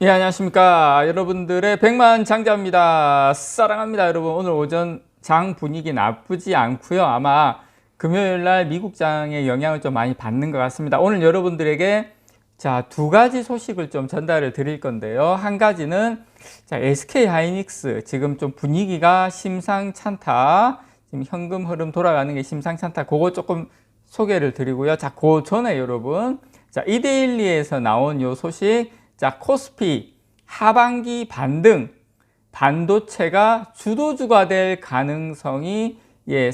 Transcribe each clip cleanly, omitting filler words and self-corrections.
예, 안녕하십니까. 여러분들의 백만장자입니다. 사랑합니다. 여러분, 오늘 오전 장 분위기 나쁘지 않고요. 아마 금요일 날 미국장의 영향을 좀 많이 받는 것 같습니다. 오늘 여러분들에게 두 가지 소식을 좀 전달을 드릴 건데요. 한 가지는 SK 하이닉스 지금 좀 분위기가 심상찮다. 지금 현금 흐름 돌아가는 게 심상찮다. 그거 조금 소개를 드리고요. 그 전에 여러분, 이데일리에서 나온 요 소식, 코스피 하반기 반등, 반도체가 주도주가 될 가능성이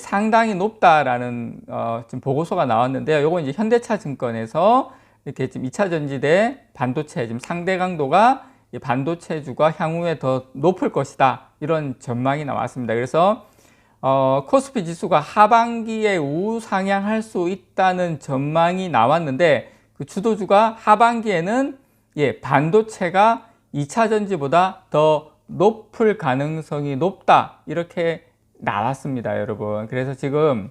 상당히 높다라는 지금 보고서가 나왔는데요. 요거 이제 현대차증권에서 이렇게 지금 2차 전지대 반도체 지금 상대 강도가 반도체주가 향후에 더 높을 것이다, 이런 전망이 나왔습니다. 그래서 코스피 지수가 하반기에 우상향할 수 있다는 전망이 나왔는데, 그 주도주가 하반기에는 반도체가 2차 전지보다 더 높을 가능성이 높다, 이렇게 나왔습니다, 여러분. 그래서 지금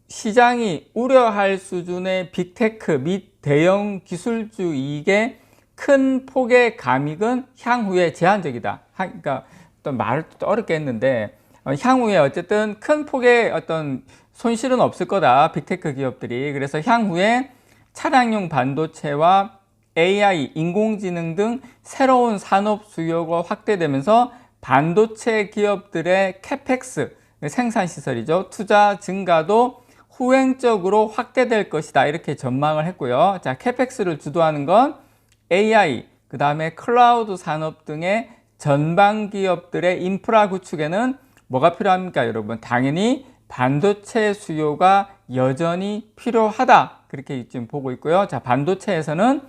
시장이 우려할 수준의 빅테크 및 대형 기술주 이익의 큰 폭의 감익은 향후에 제한적이다. 그러니까 어떤 말을 또 어렵게 했는데, 향후에 어쨌든 큰 폭의 어떤 손실은 없을 거다, 빅테크 기업들이. 그래서 향후에 차량용 반도체와 AI, 인공지능 등 새로운 산업 수요가 확대되면서 반도체 기업들의 캐펙스, 생산시설이죠, 투자 증가도 후행적으로 확대될 것이다, 이렇게 전망을 했고요. 캐펙스를 주도하는 건 AI, 그 다음에 클라우드 산업 등의 전방 기업들의 인프라 구축에는 뭐가 필요합니까, 여러분? 당연히 반도체 수요가 여전히 필요하다, 그렇게 지금 보고 있고요. 반도체에서는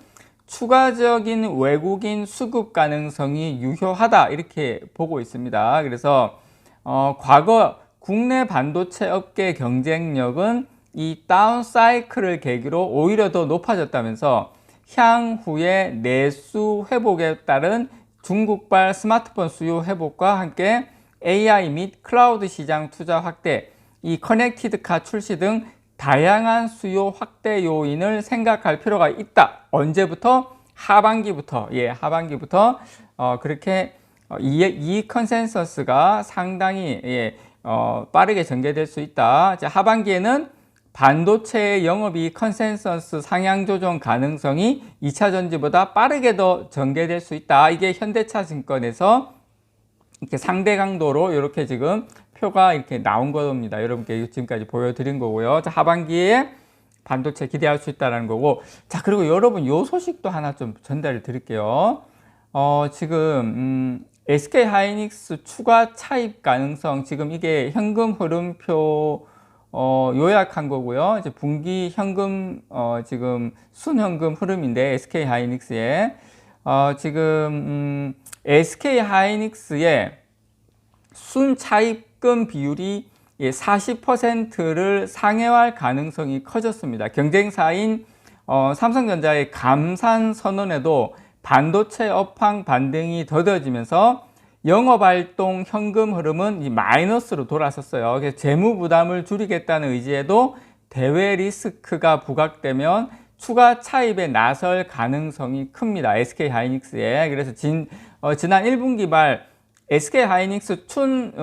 추가적인 외국인 수급 가능성이 유효하다, 이렇게 보고 있습니다. 그래서 과거 국내 반도체 업계 경쟁력은 이 다운 사이클을 계기로 오히려 더 높아졌다면서, 향후에 내수 회복에 따른 중국발 스마트폰 수요 회복과 함께 AI 및 클라우드 시장 투자 확대, 이 커넥티드카 출시 등 다양한 수요 확대 요인을 생각할 필요가 있다. 언제부터? 하반기부터. 하반기부터 그렇게 이 컨센서스가 상당히 빠르게 전개될 수 있다. 하반기에는 반도체의 영업이익 컨센서스 상향 조정 가능성이 2차 전지보다 빠르게 더 전개될 수 있다. 이게 현대차 증권에서 이렇게 상대 강도로 이렇게 지금 표가 이렇게 나온 겁니다. 여러분께 지금까지 보여드린 거고요. 하반기에 반도체 기대할 수 있다는 거고. 그리고 여러분, 요 소식도 하나 좀 전달을 드릴게요. 지금 SK 하이닉스 추가 차입 가능성, 지금 이게 현금 흐름표 요약한 거고요. 이제 분기 현금 지금 순현금 흐름인데, SK 하이닉스에 지금 SK 하이닉스의 순차입금 비율이 40%를 상회할 가능성이 커졌습니다. 경쟁사인 삼성전자의 감산 선언에도 반도체 업황 반등이 더뎌지면서 영업활동 현금 흐름은 마이너스로 돌아섰어요. 그래서 재무 부담을 줄이겠다는 의지에도 대외 리스크가 부각되면 추가 차입에 나설 가능성이 큽니다, SK 하이닉스에. 그래서 지난 1분기 말 SK 하이닉스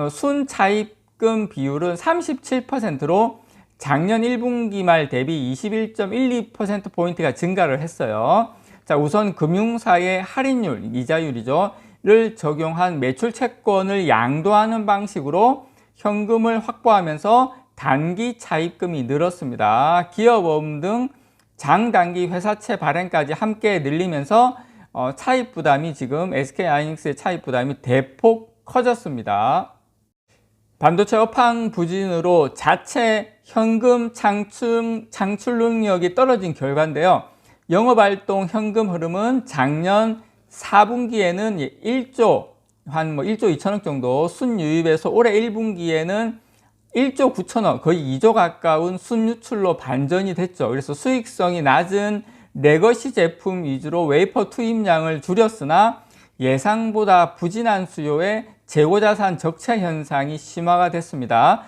순차입금 비율은 37%로 작년 1분기 말 대비 21.12%포인트가 증가를 했어요. 우선 금융사의 할인율, 이자율이죠, 를 적용한 매출 채권을 양도하는 방식으로 현금을 확보하면서 단기 차입금이 늘었습니다. 기업원 등 장단기 회사채 발행까지 함께 늘리면서 차입 부담이, 지금 SK 하이닉스의 차입 부담이 대폭 커졌습니다. 반도체 업황 부진으로 자체 현금 창출 능력이 떨어진 결과인데요. 영업활동 현금 흐름은 작년 4분기에는 1조 2천억 정도 순유입에서 올해 1분기에는 1조 9천억, 거의 2조 가까운 순유출로 반전이 됐죠. 그래서 수익성이 낮은 레거시 제품 위주로 웨이퍼 투입량을 줄였으나 예상보다 부진한 수요에 재고자산 적체 현상이 심화가 됐습니다.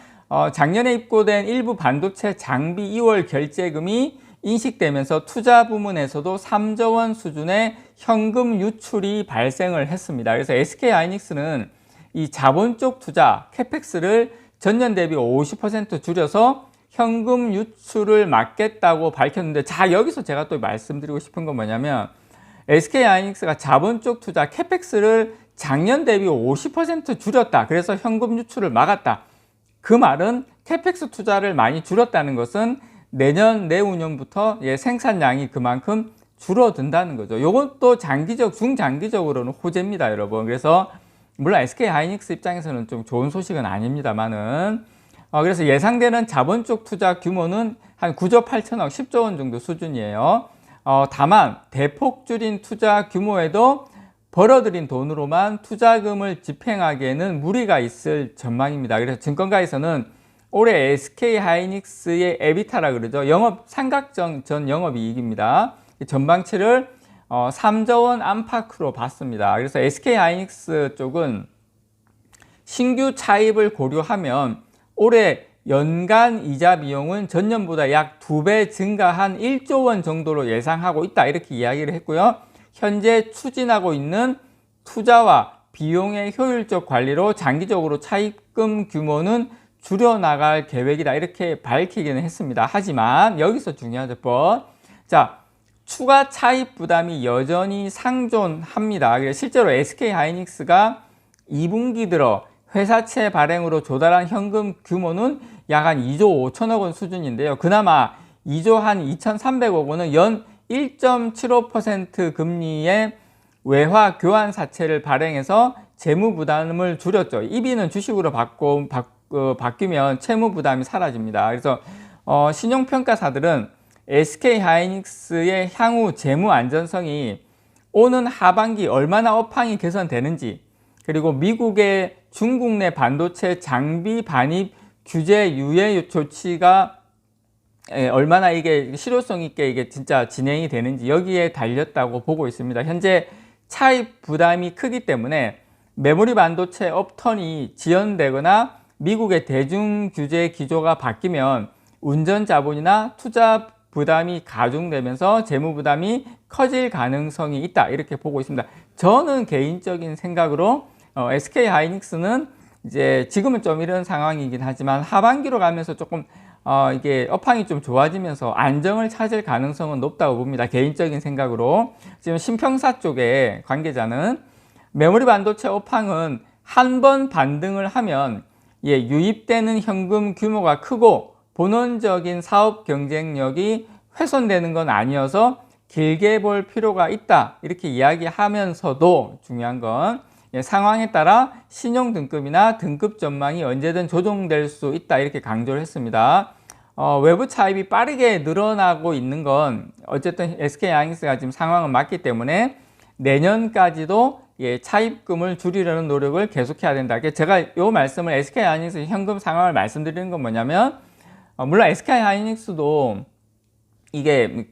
작년에 입고된 일부 반도체 장비 2월 결제금이 인식되면서 투자 부문에서도 3조 원 수준의 현금 유출이 발생을 했습니다. 그래서 SK하이닉스는 이 자본 쪽 투자 캐펙스를 전년 대비 50% 줄여서 현금 유출을 막겠다고 밝혔는데, 자, 여기서 제가 또 말씀드리고 싶은 건 뭐냐면 SK하이닉스가 자본 쪽 투자 캐펙스를 작년 대비 50% 줄였다. 그래서 현금 유출을 막았다. 그 말은 캐펙스 투자를 많이 줄였다는 것은 내년 내후년부터 생산량이 그만큼 줄어든다는 거죠. 이것도 중장기적으로는 호재입니다, 여러분. 그래서 물론 SK하이닉스 입장에서는 좀 좋은 소식은 아닙니다만은 그래서 예상되는 자본 쪽 투자 규모는 한 9조 8천억, 10조 원 정도 수준이에요. 다만 대폭 줄인 투자 규모에도 벌어들인 돈으로만 투자금을 집행하기에는 무리가 있을 전망입니다. 그래서 증권가에서는 올해 SK하이닉스의 에비타라 그러죠. 삼각전 영업이익입니다. 전망치를 3조 원 안팎으로 봤습니다. 그래서 SK하이닉스 쪽은 신규 차입을 고려하면 올해 연간 이자 비용은 전년보다 약 2배 증가한 1조 원 정도로 예상하고 있다, 이렇게 이야기를 했고요. 현재 추진하고 있는 투자와 비용의 효율적 관리로 장기적으로 차입금 규모는 줄여나갈 계획이다, 이렇게 밝히기는 했습니다. 하지만 여기서 중요한 점, 자, 추가 차입 부담이 여전히 상존합니다. 실제로 SK하이닉스가 2분기 들어 회사채 발행으로 조달한 현금 규모는 약 한 2조 5천억 원 수준인데요. 그나마 2조 한 2,300억 원은 연 1.75% 금리의 외화 교환 사채를 발행해서 재무 부담을 줄였죠. EB는 주식으로 바뀌면 채무 부담이 사라집니다. 그래서 신용평가사들은 SK하이닉스의 향후 재무 안전성이 오는 하반기 얼마나 업황이 개선되는지, 그리고 미국의 중국 내 반도체 장비 반입 규제 유예 조치가 얼마나 이게 실효성 있게 이게 진짜 진행이 되는지 여기에 달렸다고 보고 있습니다. 현재 차입 부담이 크기 때문에 메모리 반도체 업턴이 지연되거나 미국의 대중 규제 기조가 바뀌면 운전 자본이나 투자 부담이 가중되면서 재무 부담이 커질 가능성이 있다, 이렇게 보고 있습니다. 저는 개인적인 생각으로 SK하이닉스는 이제 지금은 좀 이런 상황이긴 하지만 하반기로 가면서 조금 이게 업황이 좀 좋아지면서 안정을 찾을 가능성은 높다고 봅니다. 개인적인 생각으로. 지금 신평사 쪽의 관계자는 메모리 반도체 업황은 한 번 반등을 하면 유입되는 현금 규모가 크고 본원적인 사업 경쟁력이 훼손되는 건 아니어서 길게 볼 필요가 있다, 이렇게 이야기하면서도 중요한 건 상황에 따라 신용 등급이나 등급 전망이 언제든 조정될 수 있다, 이렇게 강조를 했습니다. 외부 차입이 빠르게 늘어나고 있는 건 어쨌든 SK하이닉스가 지금 상황은 맞기 때문에 내년까지도 차입금을 줄이려는 노력을 계속해야 된다. 제가 이 말씀을 SK하이닉스 현금 상황을 말씀드리는 건 뭐냐면, 물론 SK하이닉스도 이게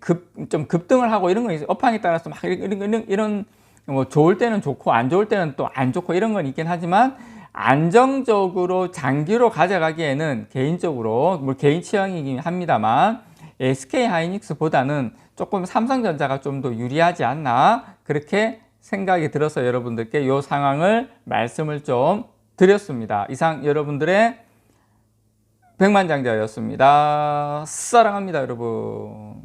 좀 급등을 하고 이런 거 있어요. 업황에 따라서 막 이런 뭐 좋을 때는 좋고 안 좋을 때는 또 안 좋고 이런 건 있긴 하지만, 안정적으로 장기로 가져가기에는 개인적으로 개인 취향이긴 합니다만 SK하이닉스보다는 조금 삼성전자가 좀 더 유리하지 않나, 그렇게 생각이 들어서 여러분들께 이 상황을 말씀을 좀 드렸습니다. 이상 여러분들의 백만장자였습니다. 사랑합니다, 여러분.